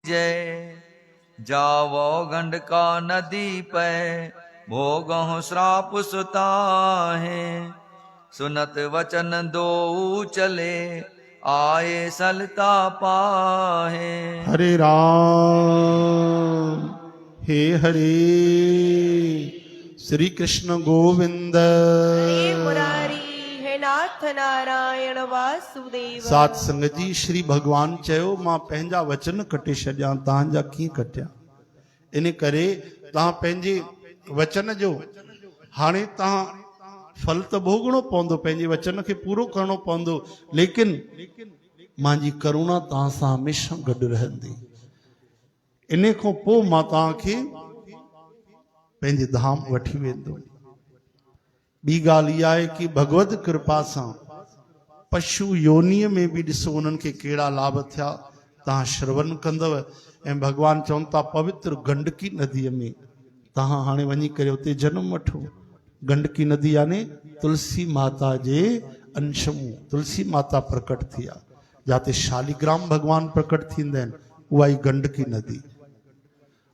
जय जावो गंड का नदी पे भोगहु श्राप सुताहे। सुनत वचन दो चले आए सलता पाहे। हरे राम हे हरे श्री कृष्ण गोविंद। हे मुरारी हे नाथ नारायण वासुदेव। सात संगत जी श्री भगवान चयो मां पंहिंजा वचन कटे छॾियां, तव्हांजा कीअं कटिया? इन करे तव्हां पंहिंजे वचन जो हाणे तव्हां फल त भोगणो पवंदो, पंहिंजे वचन खे पूरो करणो पवंदो, लेकिन मुंहिंजी करुणा तव्हां सां हमेशह गॾु रहंदी। इन खां पोइ मां तव्हांखे पंहिंजे धाम वठी वेंदो। ॿी ॻाल्हि इहा आहे कि भगवत कृपा सां पशु योनीअ में बि ॾिसो उन्हनि खे कहिड़ा लाभ थिया, तव्हां श्रवण कंदव। ऐं भॻवान चवनि था पवित्र गंडकी नदीअ में तव्हां हाणे वञी करे उते जनम वठो। गंडकी नदी यानी तुलसी माता जे अंश में तुलसी माता प्रकट थी आहे, जाते शालिग्राम भगवान प्रकट थींदा आहिनि, उहा ई गंडकी नदी।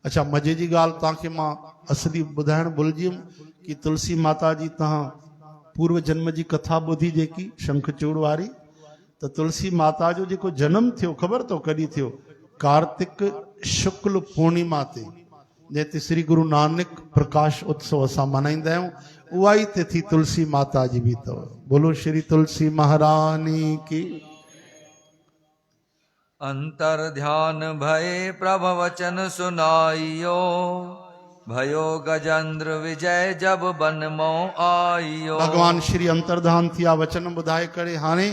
अच्छा, मज़े जी ॻाल्हि तव्हांखे मां असली ॿुधाइण भुलिजी वियुमि कि तुलसी माता जी तव्हां पूर्व जन्म जी कथा ॿुधी जेकी शंखचूड़ वारी, त तुलसी माता जो जेको जनम थियो ख़बर अथव कॾहिं थियो? कार्तिक शुक्ल पूर्णिमा ते, जंहिं श्री गुरु नानक प्रकाश उत्सव असां मनाईंदा आहियूं, उहा ई तिथि तुलसी माता जी बि अथव। बोलो श्री तुलसी महारानी की। अंतर ध्यान भये प्रभ वचन सुनाइयो। भयो गजेंद्र विजय जब बन मों आइयो। भगवान श्री अंतर्धान थिया, वचन ॿुधाए करे हाणे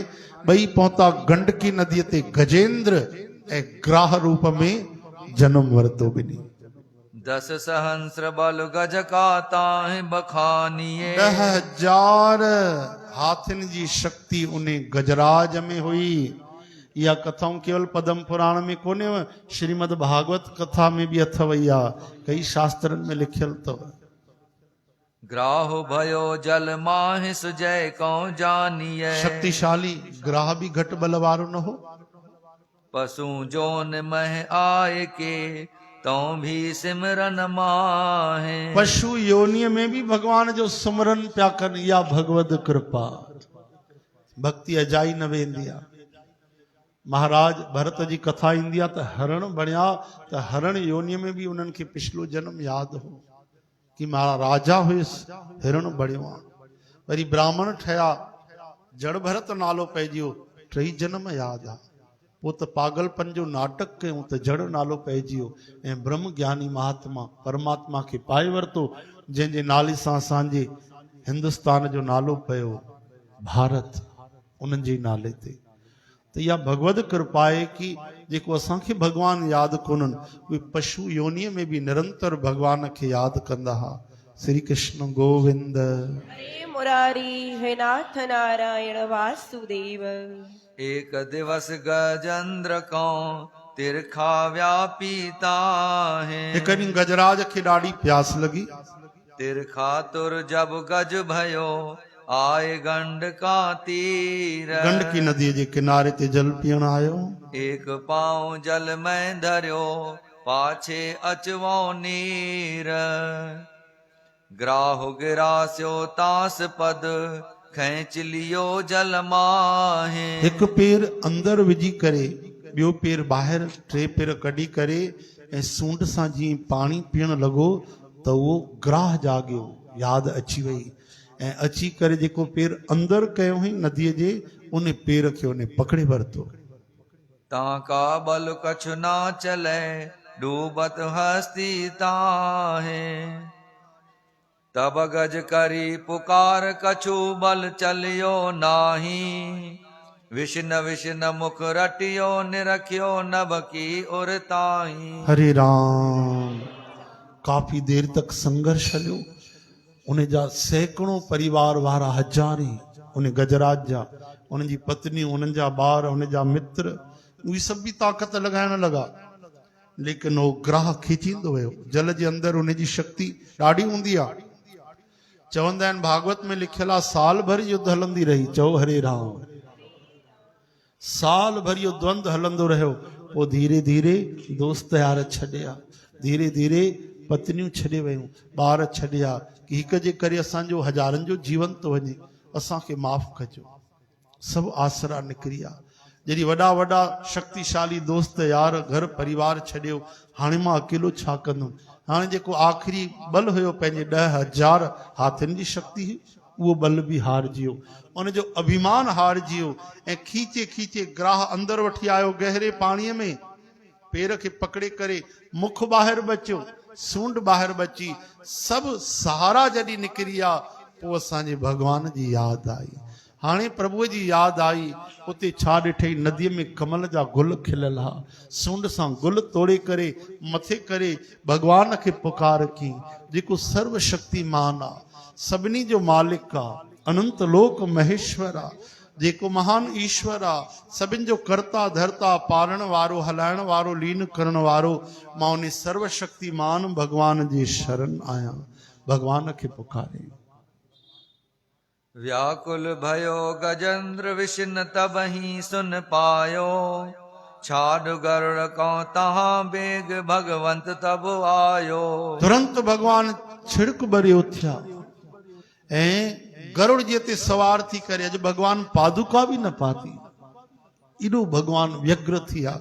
ॿई पहुता गंडकी नदीअ ते। गजेंद्र ऐं ग्राह रूप में जन्म वरितो ॿिन्ही। 10 सहस्र बल गज का ताहि बखानिए। 10,000 हाथियुनि जी शक्ति उन गजराज में हुई। इहा कथाऊं केवल पद्म पुराण में कोन्हे, श्रीमद भागवत कथा में भी अथव, इहा कई शास्त्रनि में लिखियल अथव। ग्राह भयो जल माहि सुजय को जानिए। शक्तिशाली ग्राह भी घट बल वारो न हो। पशु जोन मह आए के तो भी सिमरन माहे। पशु योनिय में भी भगवान जो सुमरन पिया कनि, इहा भगवत कृपा। भक्ति अजाई न वेंदी आहे। महाराज भरत जी कथा ईंदी आहे त हरण बणिया, त हरण योनीअ में भी उन्हनि खे पिछलो जन्म यादि हो कि मां राजा हुयुसि, हिरण बणियो आहे। वरी ब्राह्मण ठहिया, जड़ भरत नालो पइजी वियो, 3 जन्म यादि आहे। पोइ त पागलपन जो नाटक कयूं त जड़ नालो पइजी वियो। ऐं ब्रह्म ज्ञानी महात्मा परमात्मा खे पाए वरितो, जंहिंजे नाले सां असांजे हिंदुस्तान जो नालो पियो भारत, उन्हनि जे नाले ते। तो यह भगवत कृपा है कि जेको असांखे भगवान यादि कोन्हनि, उहे पशु योनीअ में भी निरंतर भगवान खे यादि कंदा हा। श्री कृष्ण गोविंद। हे मुरारी हे नाथ नारायण वासुदेव। एक दिवस गजेंद्र को तिरखा व्यापीता है। एक ॾींहुं गजराज खे ॾाढी प्यास लगी। तिरखा तुर जब गज भयो आए गंड का तीर। गंडकी नदी जे किनारे ते जल पीअण आयो। एक पांव जल में धरियो पाछे अचवो नीर। ग्राहु गिरास्यो तास पद खेच लियो जल माहे। एक पेर अंदर विझी करे, ॿियो पेर ॿाहिरि, 3 पेर कढी करे ऐं सूंड सां जीअं पाणी पीअण लॻो त उहो ग्राह जाॻियो, यादि अची वई। ऐं अची करे जेको पेर अंदर कयो हुई नदीअ जे, उन पेर खे उन पकड़े वरितो। ताका बल कछु ना चले डूबत हस्ती ताहे। तब गज करी पुकार कछु बल चलियो नाही। विष्ण विष्ण मुख रटियो निरखियो नभ की उरताही। हरे राम। काफी देर तक संघर्ष हलियो। उन जा सैकड़ों परिवार वारा, हजारे उन गजराज जा, उन जी पत्नी, उन जा ॿार, उन जा मित्र, उहे सभु भी ताक़त लॻाइण लॻा, लेकिन वो ग्राह खींचींदो वियो। जल जे अंदर उन जी शक्ति ॾाढी हूंदी आहे। चवंदा आहिनि भागवत में लिखियल आहे, साल भर युद्ध हलंदी रही। चओ हरे राम। साल भर इहो द्वंद हलंदो रहियो। पोइ धीरे धीरे दोस्त यार छॾिया, धीरे धीरे पत्नियूं छॾे वयूं, ॿार छॾिया कि हिक जे करे असांजो हज़ारनि जो जीवन थो वञे, असांखे माफ़ कजो। सभु आसरा निकिरी विया। जॾहिं वॾा वॾा शक्तिशाली दोस्त यार घर परिवार छॾियो, हाणे मां अकेलो छा कंदुमि। हाणे जेको आख़िरी बल हुयो पंहिंजे 10,000 हाथनि जी शक्ति हुई, उहो बल बि हारजी वियो, उनजो अभिमान हारजी वियो ऐं खीचे खीचे ग्राह अंदरि वठी आयो गहरे पाणीअ में, पेर खे पकड़े करे मुख ॿाहिरि बचियो, सूंड ॿाहिरि बची, सभु सहारा जॾहिं निकिरी विया, पोइ असांजे भॻवान जी यादि आई। हाणे प्रभुअ जी यादि आई, उते छा ॾिठई, नदीअ में कमल जा गुल खिलियल हा, सूंड सां गुल तोड़े करे मथे करे भॻवान खे पुकार की, जेको सर्वशक्तिमान आ, सभिनी जो मालिक आ, अनंत लोक महेश्वर आ, जेको महान ईश्वर आ, सभिनि जो कर्ता धर्ता, पालण वारो, हलाइण वारो, लीन करण वारो, मां उन सर्वशक्तिमान भगवान जी शरण आहियां। भगवान खे पुकारे। व्याकुल भयो गजेंद्र विष्णु तबहि सुन पायो, छाड़ गरुड़ को तहां बेग भगवंत तब आयो। तुरंत भगवान छिड़क भरे उथिया ऐं गरुड़ जे ते सवार थी करे, अॼु भगवान पादुका बि न पाती, एॾो भगवान व्यग्र थी विया।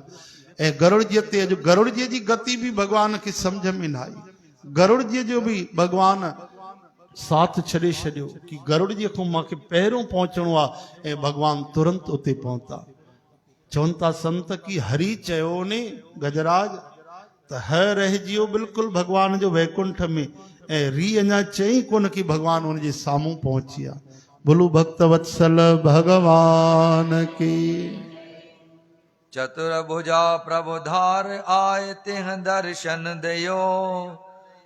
ऐं गरुड़ जे ते अॼु गरुड़ जे जी गति बि भगवान खे सम्झ में न आई, गरुड़ जे जो बि भगवान साथ छॾे छॾियो कि गरुड़ जे खां मूंखे पहिरियों पहुचणो आहे, ऐं भगवान तुरंत उते पहुता। चवनि था संत की हरि चयो ने गजराज त ह रहिजी वियो बिल्कुलु भगवान जो वैकुंठ में, ऐं री अञा चई कोन कि भगवान हुनजे साम्हूं पहुची विया। बोलो भक्त वत्सल भगवान की। चतुर्भुजा प्रभु धार आए तिह दर्शन दयो,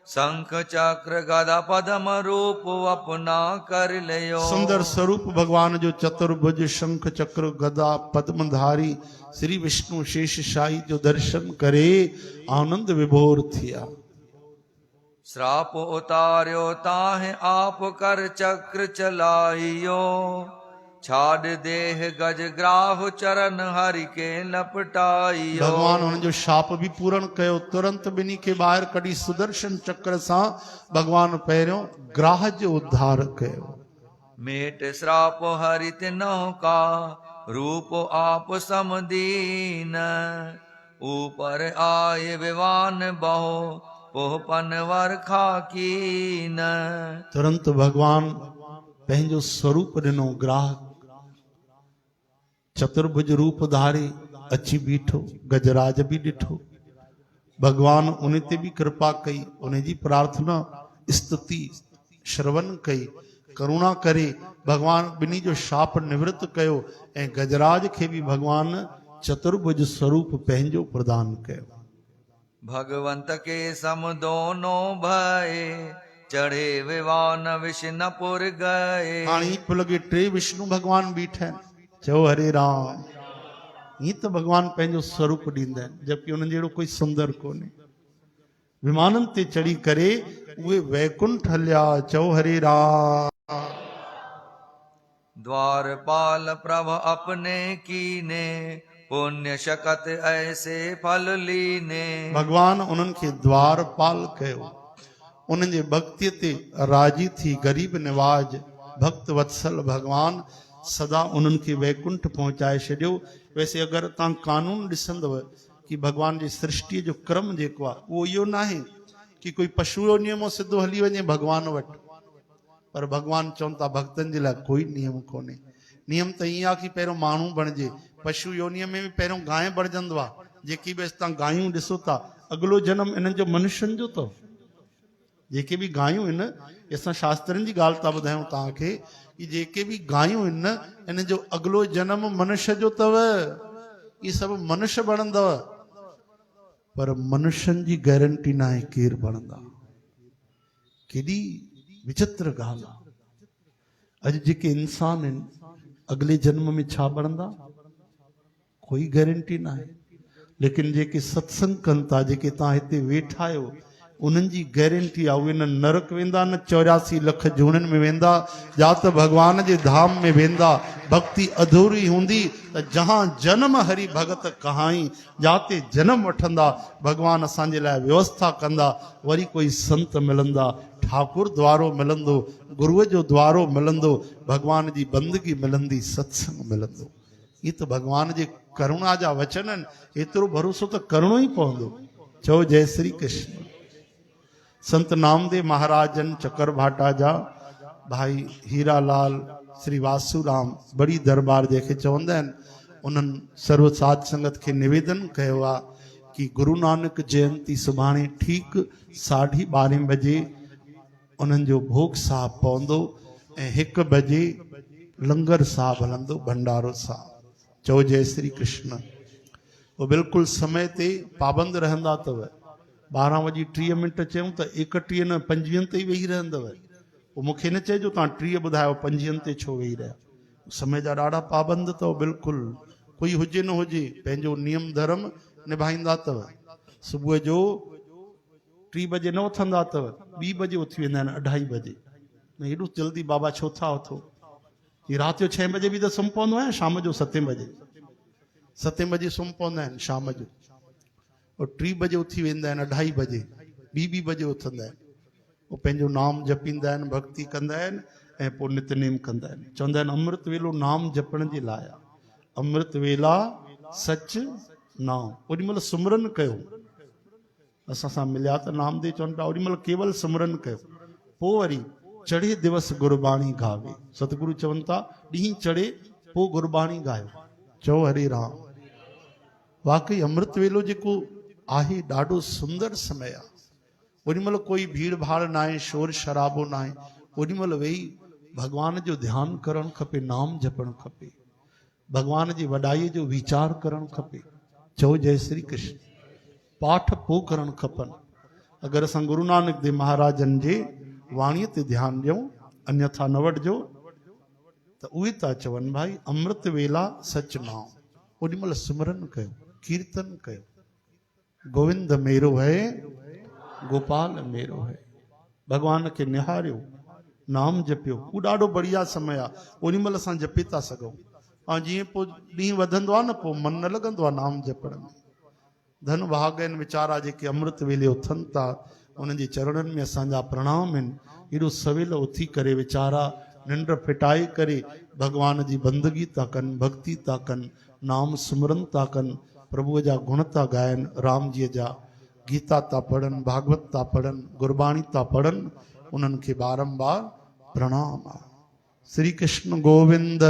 शंख चक्र गदा पद्म रूप अपना कर लियो। सुंदर स्वरूप भगवान जो चतुर्भुज शंख चक्र गदा पद्मधारी श्री विष्णु शेष शाही जो दर्शन करे आनंद विभोर थिया। श्राप उतार्यो ताहे आप कर चक्र चलाइयो, छाड़ देह गज ग्राह चरण हरि के लपटाइयो। भगवान उनजो शाप भी पूर्ण कयो, तुरंत बिनी के ॿाहिरि कढी सुदर्शन चक्र सां भगवान पहिरियों ग्राह जो उद्धार कयो। मेट श्राप हरि तिन्हो का रूप आप समदीन, ऊपर आए विवान बहु पोहपन वर्खा कीन। तुरंत भगवान पंहिंजो स्वरूप ॾिनो, ग्राह चतुर्भुज रूप धारे अची बीठो, गजराज भी ॾिठो। भगवान उन ते भी कृपा कई, उन जी प्रार्थना स्तुति श्रवण कई, करुणा करे भगवान ॿिनी जो शाप निवृत्त कयो ऐं गजराज खे भी भगवान चतुर्भुज स्वरूप पंहिंजो प्रदान कयो। भगवंत के सम दोनों भये, चढ़े विवान विष्णुपुर गए। हाणे पियो लॻे टे विष्णु भगवान बीठा आहिनि, चओ हरे राम। हीअं त भगवान पंहिंजो स्वरूप ॾींदा आहिनि, जबकि उन्हनि जहिड़ो कोई सुंदर कोन्हे। विमाननि ते चढ़ी करे उहे वैकुंठ हलिया, चओ हरे राम। द्वारपाल प्रभ अपने कीने, पुण्य शकत ऐसे फल लीने। भगवान उन्हनि खे द्वारपाल कयो, उन्हनि जे भक्तीअ ते राजी थी गरीब निवाज भक्त वत्सल भगवान सदा उन्हनि खे वैकुंठ पहुचाए छॾियो। वैसे अगरि तव्हां कानून ॾिसंदव कि भगवान जी सृष्टि जो क्रम जेको आहे उहो इहो न आहे कि कोई पशु जो नियम सिधो हली वञे भगवान वटि, पर भगवान चवनि था भक्तनि जे लाइ कोई नियम कोन्हे। नियम त ईअं आहे कि पहिरियों माण्हू बणिजे, पशु योनीअ में भी पहिरियों गांइ बणजंदो आहे। जेकी बि तव्हां गायूं ॾिसो था, अॻिलो जन्म इन्हनि जो मनुष्यनि जो अथव। जेके भी गायूं आहिनि, असां शास्त्रनि जी ॻाल्हि था ॿुधायूं तव्हांखे कि जेके भी गायूं आहिनि इन जो अॻिलो जन्म मनुष्य जो अथव। ये सभु मनुष्य बणंदव, पर मनुष्यनि जी गारंटी न आहे केरु बणंदा। केॾी विचित्र ॻाल्हि आहे। अॼु जेके इंसान आहिनि अॻिले जन्म में छा बणंदा कोई गारंटी न आहे। लेकिन जेके सत्संग कनि था, जेके तव्हां हिते वेठा आहियो, उन्हनि जी गारंटी आहे उहे न नरक वेंदा न 84 लख जूणनि में वेंदा। या त भॻवान जे धाम में वेंदा। भक्ति अधूरी हूंदी त जहां जन्म हरि भगत कहाई, जाते जन्म वठंदा भॻवान असांजे लाइ व्यवस्था कंदा। वरी कोई संत मिलंदा, ठाकुर द्वारो मिलंदो, गुरूअ जो द्वारो मिलंदो, भॻवान जी बंदगी मिलंदी, सत्संग मिलंदो। ये त भॻवान जे करुणा जा वचन आहिनि। एतिरो भरोसो त करिणो ई पवंदो। चओ जय श्री कृष्ण। संत नामदेव महाराजन चकरभाटा जा भाई हीरालाल श्री वासूराम बड़ी दरबार जंहिंखे चवंदा आहिनि, उन्हनि सर्व साध संगत खे निवेदन कयो आहे कि गुरु नानक जयंती सुभाणे ठीक 12:30 बजे उन्हनि जो भोग साहब पवंदो ऐं 1 बजे लंगर साहब हलंदो, भंडारो साहब। चओ जय श्री कृष्ण। वो बिल्कुलु समय ते पाबंद रहंदा अथव। 12:30 चयूं त 31 न 25 ते वेही रहंदव। पोइ मूंखे न चइजो तव्हां 30 ॿुधायो 25 ते छो वेही रहिया। समय जा ॾाढा पाबंद अथव। बिल्कुलु कोई हुजे न हुजे पंहिंजो नियम धर्म निभाईंदा अथव। सुबुह जो 3 बजे न उथंदा अथव, 2 बजे उथी वेंदा आहिनि, 2:30 बजे। हेॾो जल्दी बाबा छो था उथो? ये राति जो 6 बजे बि त सुम्ही पवंदो आहियां, शाम जो 7 बजे 7 बजे सुम्ही पवंदा आहिनि शाम जो। और 3 बजे उथी वेंदा आहिनि, 2:30 बजे 2 बजे उथंदा आहिनि। वो पंहिंजो नाम जपींदा आहिनि, भक्ति कंदा आहिनि ऐं पोइ नितनेम कंदा आहिनि। चवंदा आहिनि अमृत वेलो नाम जपण जे लाइ आहे। अमृत वेला सच नाम। ओॾी महिल सुमरन कयो। असां सां मिलिया त नामदेव चवनि पिया ओॾी महिल केवल सुमरन कयो, पोइ वरी चढ़े दिवस गुरबाणी गावे। सतगुरु चवनि था ॾींहुं चढ़े पोइ गुरबाणी गायो। चओ हरे राम। वाकई अमृत वेलो जेको आहे ॾाढो सुंदर समय आहे। ओॾी महिल कोई भीड़ भाड़ न आहे, शोर शराबो न आहे। ओॾी महिल वेही भॻवान जो ध्यानु करणु खपे, नाम जपणु खपे, भॻवान जी वॾाईअ जो वीचार करणु खपे। चओ जय श्री कृष्ण। पाठ पोइ करणु खपनि। अगरि असां गुरु नानक देव महाराजनि जे वाणीअ ते ध्यानु ॾियूं, अन्यथा न वठिजो, त उहे था चवनि भाई अमृत वेला सच नाम। ओॾी महिल सिमरन कयो, कीर्तन कयो। गोविंद मेरो है, गोपाल मेरो है। भॻवान खे निहारियो, नाम जपियो। उहो ॾाढो बढ़िया समय आहे। ओॾी महिल असां जपे था सघूं। ऐं जीअं पोइ ॾींहुं वधंदो आहे न, पोइ मन न लॻंदो आहे नाम जपण में। धन भाग आहिनि वीचारा जेके अमृत वेले उथनि था, उन्हनि जे चरणनि में असांजा प्रणाम आहिनि। एॾो सवेल उथी करे वीचारा निंड फिटाए करे भॻवान जी बंदगी था कनि, भक्ति था कनि, नाम सिमरन था कनि, प्रभुअ जा गुण था ॻाइनि, राम जीअ जा गीता था पढ़नि, भागवत था पढ़नि, गुरबाणी था पढ़नि। उन्हनि खे बारंबार प्रणाम आहे। श्री कृष्ण गोविंद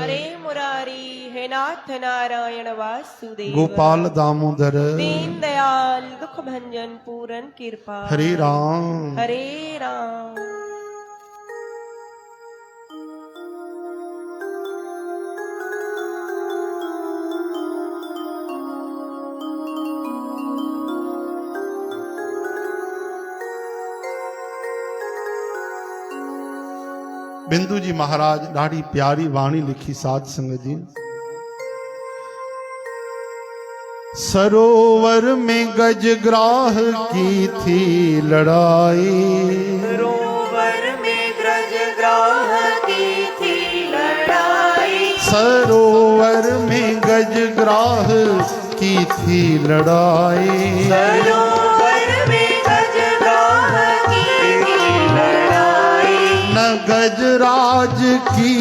हरे मुरारी हे नाथ नारायण वासुदेव। गोपाल दामोदर दीन दयाल दुख भंजन पूरन कृपा। हरे राम हरे राम। बिंदु जी महाराज ॾाढी प्यारी वाणी लिखी साध संगत जी। सरोवर में गजग्राह की थी लड़ाई, सरोवर में गजग्राह की थी लड़ाई। सरोवर में गजग्राह की थी लड़ाई। सरोवर में गजग्राह की थी लड़ाई। न गजराज की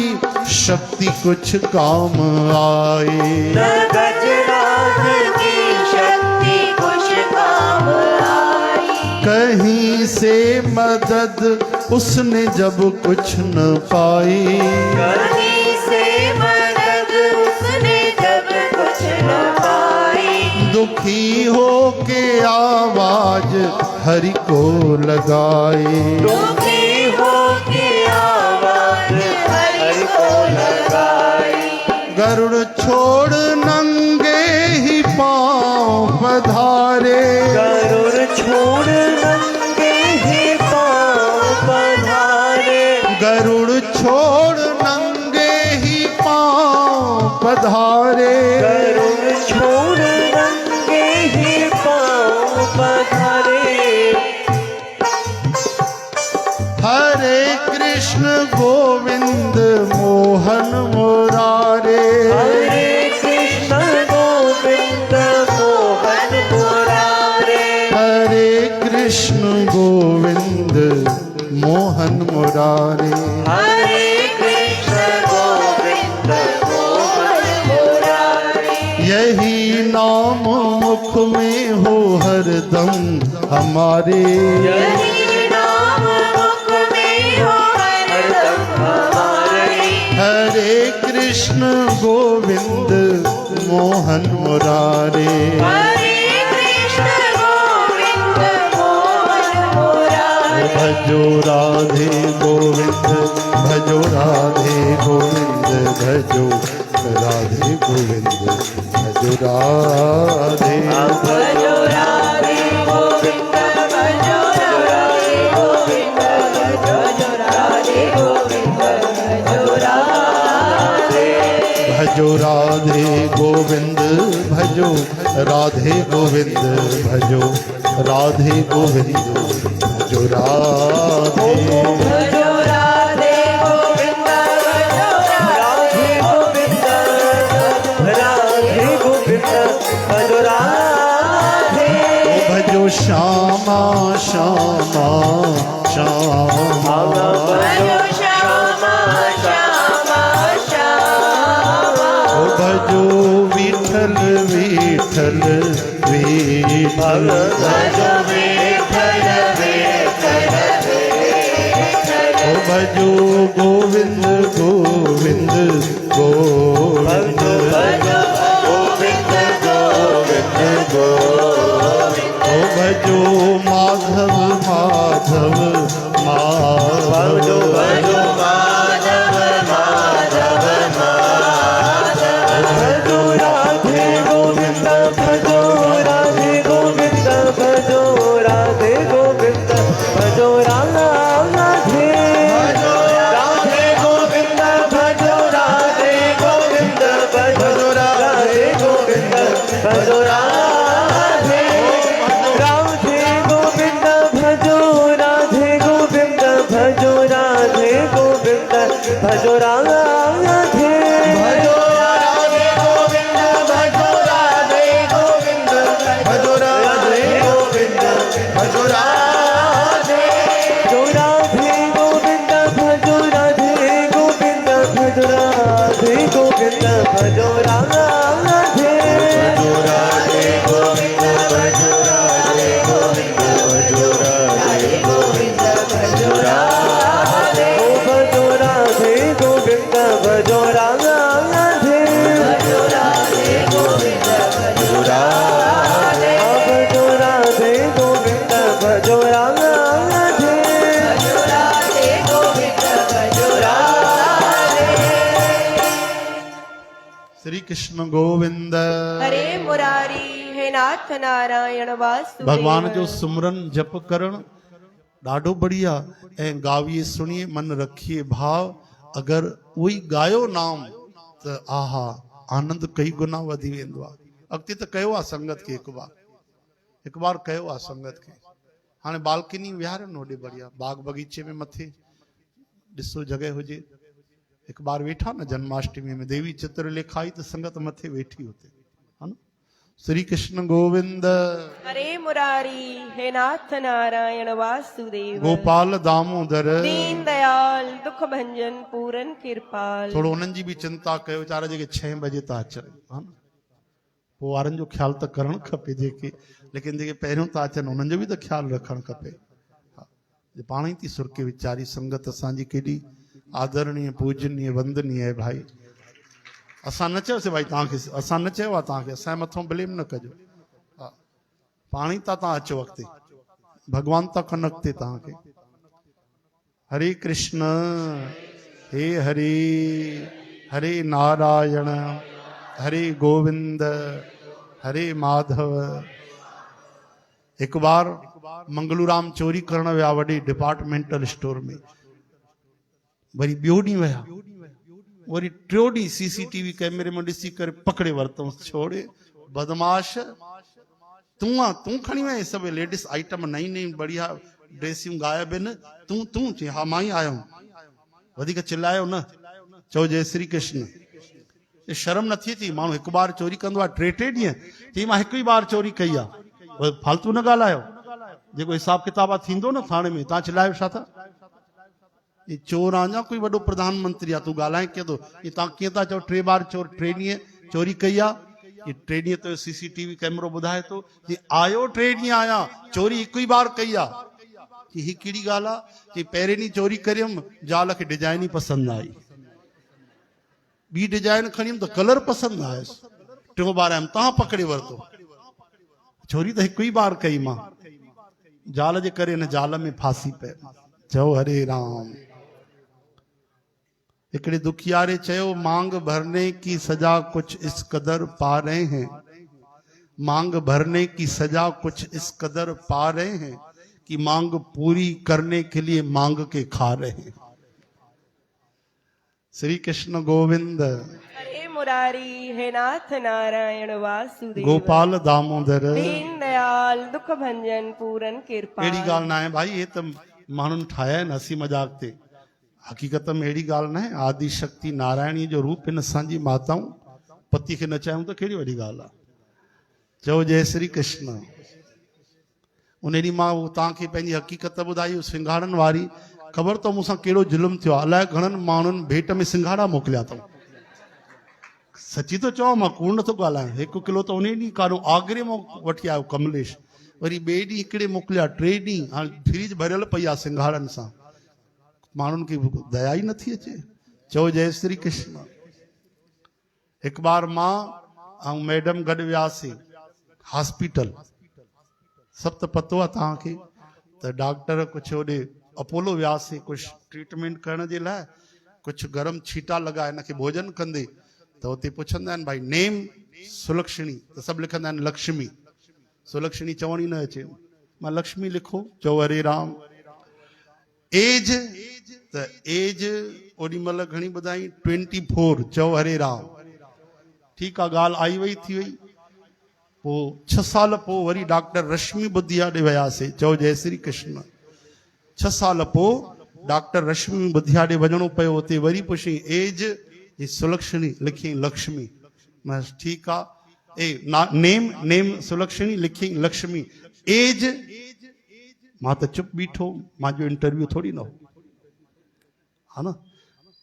शक्ति कुछ काम आई, न गजराज की शक्ति कुछ काम आई। कहीं से मदद उसने जब कुछ न पाई, कहीं से मदद उसने जब कुछ न पाई। दुखी हो के आवाज हरि को लगाई, दुखी हो के आवाज हरि को लगाई। गरुड़ छोड़ नंगे ही पांव पधारे, गरुड़ छोड़ नंगे ही पांव पधारे। गरुड़ छोड़ नंगे ही पांव पधारे। गरुड़ छोड़ नंगे ही पांव पधारे। कृष्ण गोविंद मोहन मुरारे। हरे कृष्ण गोविंद मोहन मुरारे। यही नाम मुख में हो हरदम हमारे। यही नाम मुख में हो हरदम हमारे। हरे कृष्ण गोविंद मोहन मुरारे। हरे कृष्ण गोविंद मोहन मुरारे। भजो राधे गोविंद भजो राधे गोविंद भजो राधे गोविंद भजो राधे। भजो राधे गोविंद भजो राधे गोविंद भजो राधे गोविंद भजो राधे। भजो राधे गोविंद भजो राधे गोविंद भजो राधे गोविंद भजो राधे। भजो राधे गोविंद भजो राधे गोविंद राधे गोविंद भजो राधे। भजो श्यामा श्यामा श्यामा। भजो श्यामा श्यामा श्यामा। भजो विठल विठल विठल। भजो विठल विठल विठल। भजो गोविंद गोविंद गोविंद। भजो गोविंद गोविंद गोविंद। भजो माधव माधव माधव। भजो माधव माधव माधव। भजो राधे गोविंद भजो राधे गोविंद भजो राधे गोविंद भजो राधे। भजो राधे गोविंद भजो राधे गोविंद भजो राधे गोविंद भजो राधे। राधे गोविंद भजो राधे गोविंद भजो राधे गोविंद भजो राधे। भजो राधे गोविंद भजो राधे गोविंद भजो राधे गोविंद भजो राधे। जो राधे गोविंद भजो राधे गोविंद भजो राधे गोविंद भजो राधे। भजो राधे गोविंद भजो राधे गोविंद भजो राधे गोविंद भजो राधे। भजो राधे गोविंद भजो राधे। भजो राधे गोविंद भजो राधे। भजो राधे गोविंद भजो राधे। भजो राधे गोविंद भजो राधे। श्री कृष्ण गोविंद। हरे मुरारी हे नाथ नारायण वासुदेव। भगवान जो सुमरन जप करण ॾाढो बढ़िया ऐं गावीअ सुणिए मन रखिए भाव। अगर उही गायो नाम त आहा आनंद कई गुना वधी वेंदो आहे। अॻिते त कयो आहे संगत खे हिकु बार कयो आहे संगत खे। हाणे बालकनी विहारनि होॾे बढ़िया बाग बगीचे में मथे ॾिसो जॻह हुजे। हिकु बार वेठा न जन्माष्टमी में देवी चित्र लिखाई त संगत मथे वेठी हुते है न। श्री कृष्ण गोविंद। हरे मुरारी हे नाथ नारायण वासुदेव। गोपाल दामोदर। दीन दयाल दुख भंजन पूरन कृपाल। थोड़ो उन्हनि जी बि चिंता कयो वीचारा जेके 6 बजे था अचनि हा न। पोइ वारनि जो ख्यालु त करणु खपे जेके, लेकिन जेके पहिरियों था अचनि उन्हनि जो बि त ख्यालु रखणु खपे। पाण ई थी सुरके वीचारी संगत असांजी केॾी आदरणीय पूजनीय वंदनीय आहे भाई। असां न चयोसीं भाई तव्हांखे, असां न चयो आहे तव्हांखे, असांजे मथां ब्लेम न कजो। हा पाण ई था तव्हां अचो अॻिते, भॻवान था कनि अॻिते तव्हांखे। हरे कृष्ण हे हरे हरे नारायण हरे गोविंद हरे माधव। एक बार मंगलूराम चोरी करण विया वॾे डिपार्टमेंटल स्टोर में, वरी ॿियो ॾींहुं विया, वरी टियों ॾींहुं CCTV कैमरे में ॾिसी करे पकड़े वरितऊंसि। छोड़े बदमाश, तूं खणी वए सभु लेडीस आइटम नई नई बढ़िया ड्रेसियूं गायब आहिनि, तूं चई हा मां ई आयो हूं। वधीक चिल्लायो न, चओ जय श्री कृष्ण। शर्म नथी अचे, माण्हू हिकु बार चोरी कंदो आहे, टे ॾींहं चई मां हिकु ई बार चोरी कई आहे, फालतू न ॻाल्हायो। जेको हिसाब किताब आहे थींदो न थाणे में, तव्हां चिल्लायो छा था? ये चोर आजा कोई वॾो प्रधानमंत्री आहे, तूं ॻाल्हाए कीअं थो? ये तव्हां कीअं था चओ 3 बार चोर 3 ॾींहं चोरी कई आहे? ये 3 ॾींहं तो CCTV कैमरो ॿुधाए थो कि आयो 3 ॾींहं आया, चोरी हिकु ई बार कई आहे। कि ही कहिड़ी ॻाल्हि आहे? कि पहिरें ॾींहुं चोरी करियमि, ज़ाल खे डिजाइन ई पसंदि आई, ॿी डिजाइन खणियमि त कलर पसंदि आयुसि, 3 बार आयमि, तव्हां पकड़े वरितो। चोरी त हिकु ई बार कई मां, ज़ाल जे करे हिन ज़ाल में फांसी पए। चओ हरे राम। हिकिड़े दुखियारे चयो, मांग भरने की सजा कुछ इस कदर पा रहे हैं, मांग भरने की सजा कुछ इस कदर पा रहे हैं कि मांग पूरी करने के लिए मांग के खा रहे हैं। श्री कृष्ण गोविंद हरे मुरारी, हे नाथ नारायण वासुदेव, गोपाल दामोदर, दीन दयाल दुख भंजन पूरन कृपा। अहिड़ी ॻाल्हि न आहे भाई, हे त माण्हुनि ठाहिया आहिनि हसी मजाक ते। हक़ीक़त में अहिड़ी ॻाल्हि न आहे। आदि शक्ति नारायणी जो रूप इन असांजी माताऊं, पति खे न चाहियूं त कहिड़ी वॾी ॻाल्हि आहे। चओ जय श्री कृष्ण। उन ॾींहुं मां तव्हांखे पंहिंजी हक़ीक़त ॿुधाई सिंघाड़नि वारी। ख़बर अथव मूंसां कहिड़ो जुल्म थियो आहे? अलाए घणनि माण्हुनि भेट में सिंघाड़ा मोकिलिया अथऊं। सची थो चवां, मां कूड़ नथो ॻाल्हायां। 1 किलो त उन ॾींहुं कारो आगरे मां वठी आयो कमलेश, वरी ॿिए ॾींहुं हिकिड़े मोकिलिया, 3 ॾींहं हाणे फ्रिज भरियल पई आहे सिंघाड़नि सां। माण्हुनि खे दया ई नथी अचे। चओ जय श्री कृष्ण। हिकु बार मां ऐं मैडम गॾु वियासीं हॉस्पिटल। सभु त पतो आहे तव्हांखे त डॉक्टर कुझु होॾे अपोलो वियासीं कुझु ट्रीटमेंट करण जे लाइ। कुझु गरम छीटा लॻा हिनखे भोजन कंदे, त हुते पुछंदा आहिनि भाई नेम सुलक्षणी, त सभु लिखंदा आहिनि लक्ष्मी। सुलक्षणी चवण ई न अचे, मां लक्ष्मी लिखो। चओ हरे राम। एज त एज ओॾी महिल घणी ॿुधाई 24। चओ हरे राम। ठीकु आहे, ॻाल्हि आई वई थी वई। पोइ 6 साल पोइ वरी डॉक्टर रश्मि बुधिया ॾे वियासीं। चओ जय श्री कृष्ण। 6 साल पोइ डॉक्टर रश्मि बुधिया ॾे वञिणो पियो। हुते वरी पुछी एज, ही सुलक्षणी लिखी लक्ष्मी। मां ठीकु आहे। नेम सुलक्षणी लिखी लक्ष्मी। एज, मां त चुप बीठो, मुंहिंजो इंटरव्यू थोरी न हो, हा न।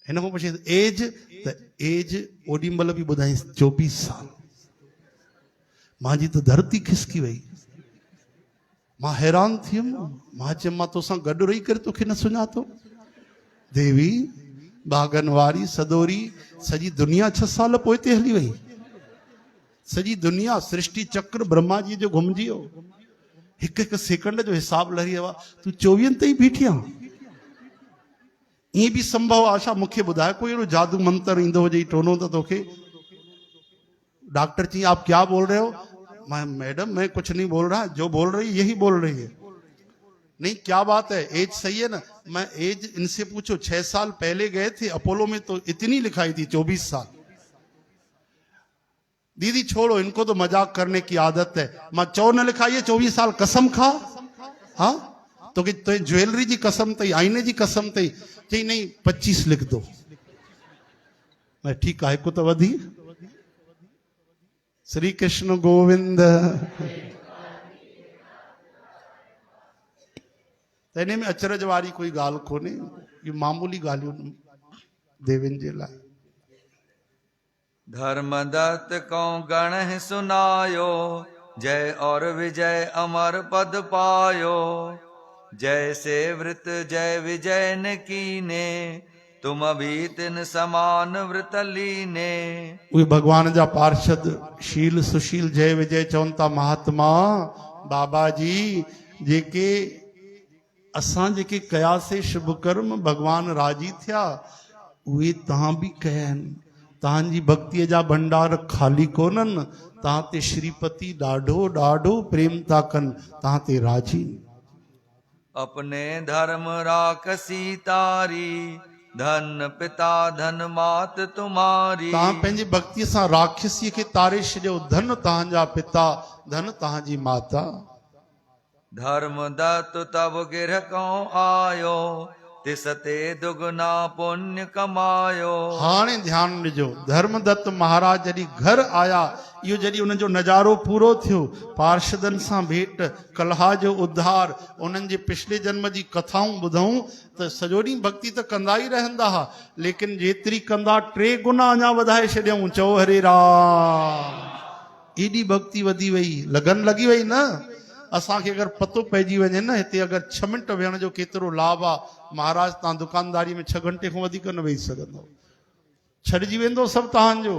हिन खां पुछे एज, त एज ओॾी महिल बि ॿुधाई 24 साल। मुंहिंजी त धरती खिसकी वई। मां हैरान थी वियुमि। मां चयुमि मां तोसां गॾु रही करे तोखे न सुञातो? देवी बागन वारी सदोरी, सॼी दुनिया 6 साल पोइ ते हली वई। सॼी दुनिया सृष्टि चक्र ब्रह्मा जी जो घुमजी वियो। हिकु हिकु सेकंड जो हिसाब लही वियो आहे। तूं 24 ताईं बीठी आहे? ईअं बि संभव आहे छा? मूंखे ॿुधाए, कोई अहिड़ो जादू मंत्र ईंदो हुजे टोनो त तोखे। डॉक्टर चई आप क्या बोल रहे हो? मैं मैडम मैं कुछ नहीं बोल रहा, जो बोल रही यही बोल रही है। नहीं क्या बात है, एज सही है ना? मैं एज इनसे पूछो, 6 साल पहले गए थे अपोलो में तो इतनी लिखाई थी 24 साल। दीदी छोड़ो, इनको तो मजाक करने की आदत है। मां चो न लिखाई है 24 साल, कसम खा। हाँ तो कि तो ज्वेलरी जी कसम तई, आईने जी कसम तई। चई नहीं 25 लिख दो। मैं ठीक है, को तो वधी। श्री कृष्ण गोविंद। इन्हें में अचरज वारी कोई गाल कोने, ये मामूली गालियों देवन जे लाइ। धर्मदत्त को गण सुनायो, जय और विजय अमर पद पायो। जैसे वृत जय विजय न कीने, तुम भी तिन समान व्रत लीने। उहे भगवान जा पार्षद शील सुशील जय विजय चवनि था महात्मा बाबा जी, जेके असां जेके कयासीं शुभ कर्म भगवान राजी थिया, उहे तव्हां बि कया आहिनि। तव्हांजी भक्तीअ जा भंडार खाली कोन्हनि। तव्हां ते श्रीपति ॾाढो ॾाढो प्रेम था कनि, तव्हां ते राजी। अपने धर्म राखसी तारी, धन पिता धन मात तुम्हारी। तव्हां पंहिंजी भक्तीअ सां राक्षसीअ खे तारे छॾियो। धन तव्हांजा पिता, धन तव्हांजी माता। धर्मदत्त तब गिरह को आयो, तिसते दुगना पुण्य कमायो। हाणे ध्यान ॾिजो, धर्मदत्त महाराज जॾहिं घर आया, इहो जॾहिं उनजो नज़ारो पूरो थियो, पार्षदनि सां भेंट, कलहा जो उद्धार, उन्हनि जे पिछले जन्म जी कथाऊं ॿुधऊं त सॼो ॾींहुं भक्ति त कंदा ई रहंदा हुआ, लेकिन जेतिरी कंदा 3 गुना अञा वधाए छॾियऊं। चओ हरे राम। एॾी भक्ति वधी वई, लगन लॻी वई न। असांखे अगरि पतो पइजी वञे न हिते अगरि 6 मिंट वेहण जो केतिरो लाभ आहे, महाराज तव्हां दुकानदारी में 6 घंटे खां वधीक न वेही सघंदव, छॾिजी वेंदो सभु तव्हांजो।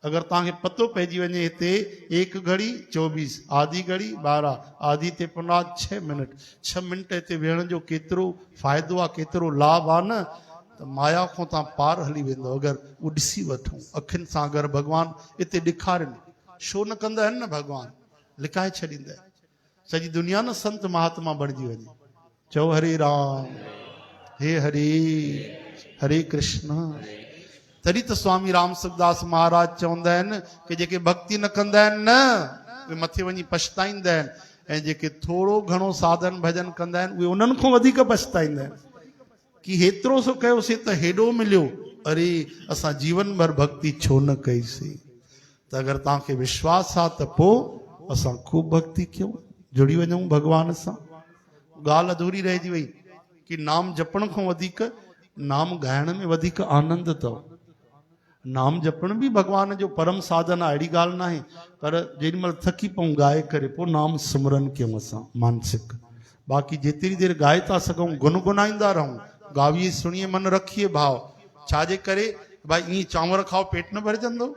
अगरि तव्हांखे पतो पइजी वञे हिते 1 घड़ी 24, आधी घड़ी 12, आधी ते पुनाद 6 मिनट, 6 मिंट हिते वेहण जो केतिरो फ़ाइदो आहे, केतिरो लाभ आहे न, त माया खां तव्हां पार हली वेंदो। अगरि उहो ॾिसी वठूं अखियुनि सां, अगरि भॻवानु हिते ॾेखारनि, छो न कंदा आहिनि न, भॻवानु लिकाए छॾींदा आहिनि। सॼी दुनिया न संत महात्मा बणिजी वञे। चओ हरे राम, हे हरे, हरे कृष्ण। तॾहिं त स्वामी राम सुखदास महाराज चवंदा आहिनि कि जेके भक्ति न कंदा आहिनि न, उहे मथे वञी पछताईंदा आहिनि, ऐं जेके थोरो घणो साधन भजन कंदा आहिनि उहे उन्हनि खां वधीक पछताईंदा आहिनि कि हेतिरो सो कयोसीं त हेॾो मिलियो, अरे असां जीवन भर भक्ति छो न कईसीं। त अगरि तव्हांखे विश्वास आहे त पोइ असां खूब भक्ति कयूं, जुड़ी वञूं भगवान सां। ॻाल्हि अधूरी रहिजी वई कि नाम जपण खां वधीक नाम ॻाइण में वधीक आनंद अथव। नाम जपण भी भगवान जो परम साधन आहे, अहिड़ी ॻाल्हि न आहे, पर जेॾीमहिल थकी पऊं ॻाए करे पोइ नाम सिमरन कयूं असां मानसिक। बाक़ी जेतिरी देरि ॻाए था सघूं गुनगुनाईंदा रहूं, गावीअ सुणीअ मन रखिए भाव। छाजे करे भाई ईअं चांवर खाओ पेट न भरजंदो,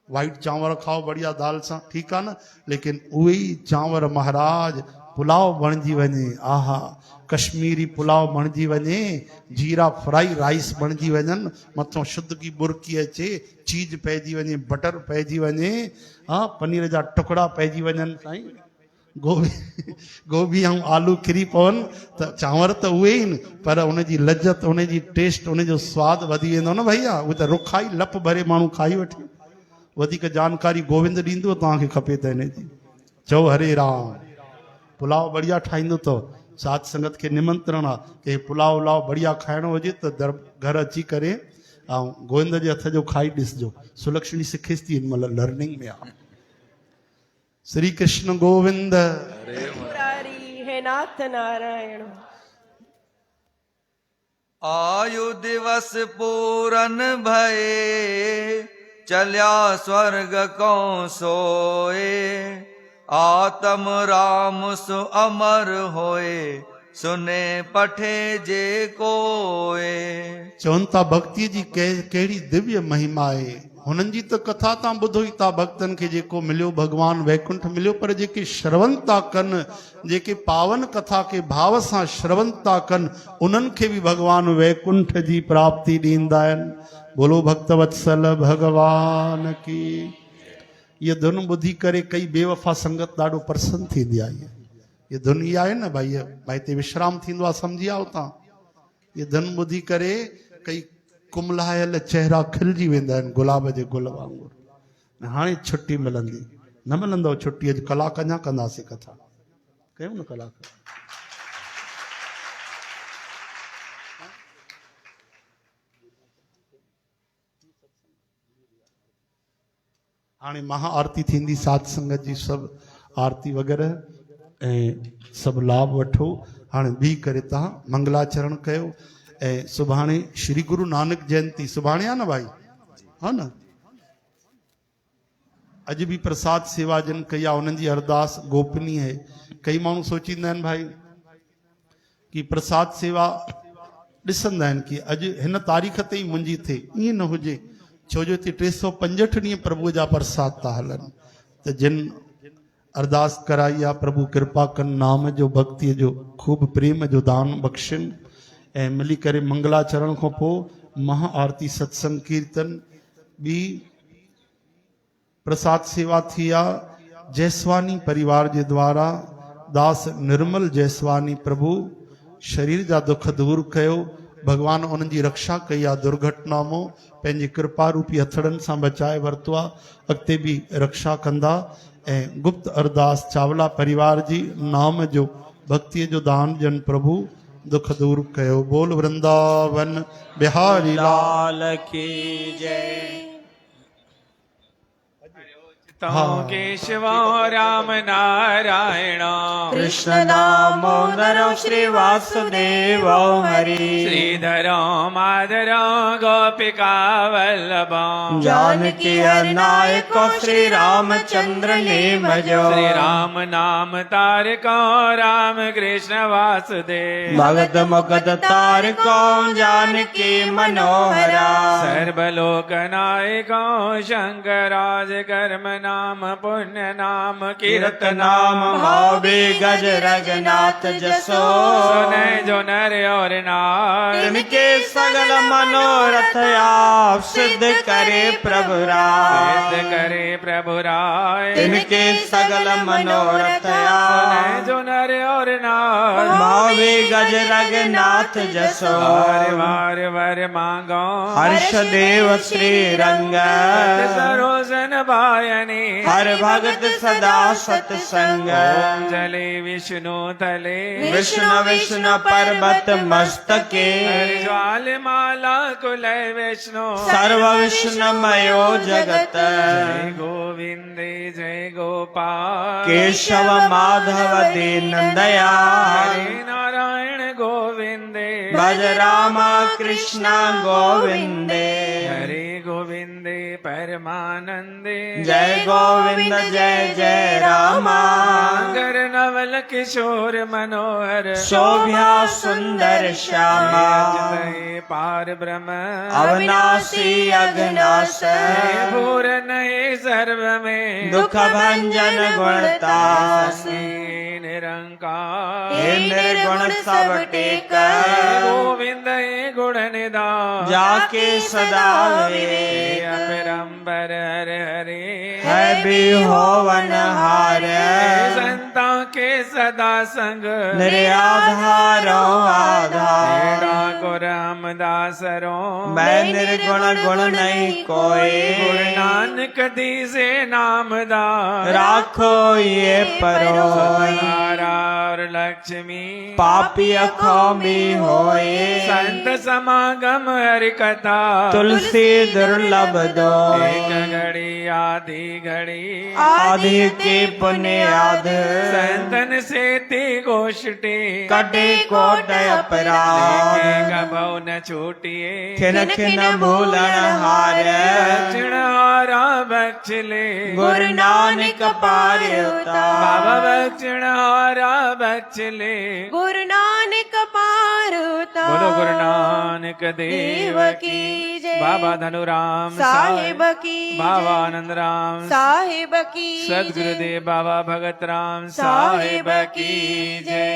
वाइट चांवर खाओ बढ़िया दाल सां, ठीकु आहे न, लेकिन उहे ई चांवर महाराज पुलाव बणिजी वञे, आहा कश्मीरी पुलाव बणिजी वञे, जीरा फ्राई राइस बणिजी वञनि, मथां शुद्ध की बुरकी अचे, चीज पइजी वञे, बटर पइजी वञे, हा पनीर जा टुकड़ा पइजी वञनि, साईं गोभी ऐं आलू किरी पवनि, त चांवर त उहे ई न, पर उनजी लज़त, उनजी टेस्ट, उनजो स्वादु वधी वेंदो न भैया। उहे त रुखाई लप भरे माण्हू खाई वठे। वधीक जानकारी गोविंद ॾींदो तव्हांखे खपे त हिन जी। चओ हरे राम। पुलाव बढ़िया ठाहींदो अथव, साध संगत खे निमंत्रण आहे कि पुलाव वुलाव बढ़िया खाइणो हुजे त घर अची करे ऐं गोविंद जे हथ जो खाई ॾिसजो। सुलक्षणी सिखेसि थी हिन महिल लर्निंग में आहे। श्री कृष्ण गोविंद मुरारी हे नाथ नारायण। आयु दिवस पूरन भये, चल्या स्वर्ग को सोए, आत्म राम सु अमर होए, सुने पठे जे कोए। चवनि था भक्ति जी कहिड़ी दिव्य महिमा आहे। हुननि जी त कथा तव्हां ॿुधो ई था, भक्तनि खे जेको मिलियो भगवान वैकुंठ मिलियो, पर जेके श्रवण था कनि, जेके पावन कथा खे भाव सां श्रवण था कनि, उन्हनि खे बि भगवान वैकुंठ जी प्राप्ति ॾींदा आहिनि। बोलो भक्तवत्सल भगवान की। ये धुन ॿुधी करे कई बेवफ़ा संगत ॾाढो प्रसन्न थींदी आहे। ये धुन इहा आहे न भाई, भाई हिते विश्राम थींदो आहे, सम्झी आओ तव्हां। ये धुन ॿुधी करे कई कुमलायल चेहरा खिलजी वेंदा आहिनि गुलाब जे गुल वांगुरु। हाणे छुट्टी मिलंदी, न मिलंदव छुट्टी, अॼु कलाक अञा कंदासीं कथा, कयूं न कलाक। हाणे महा आरती थींदी साध संगत जी, सभु आरती वग़ैरह ऐं सभु लाभ वठो। हाणे बीह करे तव्हां मंगलाचरण कयो। ऐं सुभाणे श्री गुरु नानक जयंती, सुभाणे आहे न भाई, हा न। अॼु बि प्रसाद सेवा जिन कई आहे उन्हनि जी अरदास गोपनीय है। कई माण्हू सोचींदा आहिनि भाई कि प्रसाद सेवा ॾिसंदा आहिनि कि अॼु हिन तारीख़ ते ई मुंहिंजी थिए, ईअं न हुजे। छो जो हिते 365 ॾींहं प्रभु जा प्रसाद था हलनि। त जिन अरदास कराई आहे, प्रभु कृपा कनि, नाम जो भक्तीअ जो खूब प्रेम जो दान बख़्शनि। ऐं मिली करे मंगलाचरण खां पोइ महा आरती, सत्संग, कीर्तन, ॿी प्रसाद सेवा थी आहे जयसवानी परिवार जे द्वारा। दास निर्मल जयसवानी प्रभु शरीर जा दुख दूर कयो, भगवान उन्हनि जी रक्षा कई आहे। दुर्घटना मां पंहिंजी कृपा रूपी हथड़नि सां बचाए वरितो आहे, अॻिते बि रक्षा कंदा। ऐं गुप्त अरदास चावला परिवार जी, नाम जो भक्तीअ जो दान ॾियनि प्रभु, दुख दूर कयो। बोल वृंदावन बिहारी लाल लाल की जय। हाँ। केशव राम नारायण कृष्ण दामोदर श्री वासुदेव हरि श्रीधर माधर गोपिका वल्लभ जानकी नायक श्री रामचंद्र ने भजो श्री राम नाम तारको राम कृष्ण वासुदेव भगत मुकत तारको जानकी मनोहरा सर्वलोक नायको शंकराज कर्म नाम पुण्य नाम कीरत नाम भावे गज रघुनाथ जसो सुने जो नर और नार तिनके सगल मनोरथ आप सिद्ध करे प्रभु राय सिद्ध करे प्रभु राय तिनके सगल मनोरथ आप सुने जो नर और नार भावे गज रघुनाथ जसो वार वार वर मांगो हर्ष देव श्री रंग सरोजन भायनी हर भगत सदा सत्संग ओम जले विष्णु तले विष्णु विष्णु पर्वत मस्तके ज्वाल माला कुलय विष्णु सर्व विष्णुमयो जगत जय गोविंदे जय गोपाल केशव माधव दीन दयाल हरे नारायण गोविंदे भज रामा कृष्ण गोविंदे हरे गोविंदे परमानंदे जय गोविंद जय जय रामा कर नवल किशोर मनोहर शोभ्या सुंदर श्यामा जय पार ब्रह्म अविनाशी अघनाश भूर नये सर्व में दुख भंजन गुणता निरंकार हे निर्गुण सब टेक गोविंद हे गुण निधान जाके सदा वे अपरंबर हरे हरे है भी होवन हार संता के सदा संग निर्याधारो आधार को रामदासरो मैं निर्गुण गुण नहीं कोई गुरु नानक दी से नामदार राखो ये परो और लक्ष्मी पापी अखो भी होए संत समागम हरि कथा तुलसी दुर्लभ दो एक घड़ी आधी घड़ी आधी के पुण्य आध संतन से ती गोष्ठी कटे कोट अपराध कबौ न छूटिए खिन खिन भूलन हार दक्षिण हारा बख्श ले गुरु नानक पार बाबा दक्षिण हारा बख्श ले गुरु नानक पार बोलो गुरु नानक देव की जय। बाबा धनुराम साहिब की बाबा आनंद राम साहिब की सदगुरुदेव बाबा भगत राम साहिब की जय।